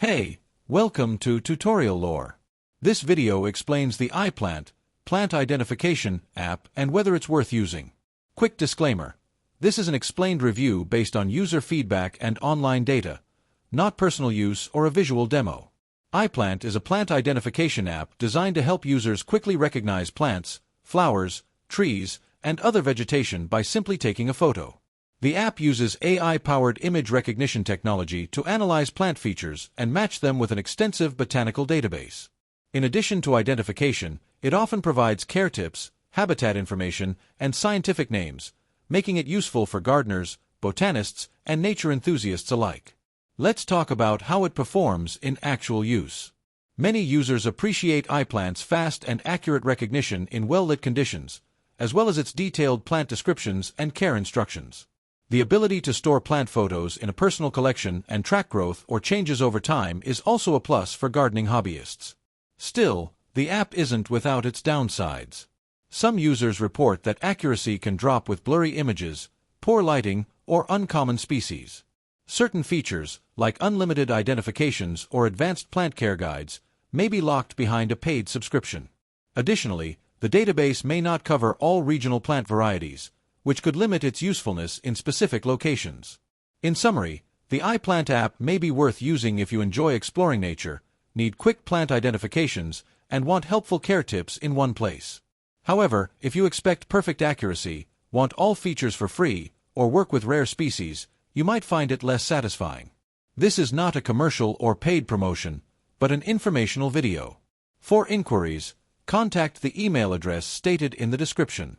Hey, welcome to Tutorial Lore. This video explains the Iplant, plant identification app and whether it's worth using. Quick disclaimer. This is an explained review based on user feedback and online data, not personal use or a visual demo. Iplant is a plant identification app designed to help users quickly recognize plants, flowers, trees, and other vegetation by simply taking a photo. The app uses AI-powered image recognition technology to analyze plant features and match them with an extensive botanical database. In addition to identification, it often provides care tips, habitat information, and scientific names, making it useful for gardeners, botanists, and nature enthusiasts alike. Let's talk about how it performs in actual use. Many users appreciate Iplant's fast and accurate recognition in well-lit conditions, as well as its detailed plant descriptions and care instructions. The ability to store plant photos in a personal collection and track growth or changes over time is also a plus for gardening hobbyists. Still, the app isn't without its downsides. Some users report that accuracy can drop with blurry images, poor lighting, or uncommon species. Certain features, like unlimited identifications or advanced plant care guides, may be locked behind a paid subscription. Additionally, the database may not cover all regional plant varieties, which could limit its usefulness in specific locations. In summary, the Iplant app may be worth using if you enjoy exploring nature, need quick plant identifications, and want helpful care tips in one place. However, if you expect perfect accuracy, want all features for free, or work with rare species, you might find it less satisfying. This is not a commercial or paid promotion, but an informational video. For inquiries, contact the email address stated in the description.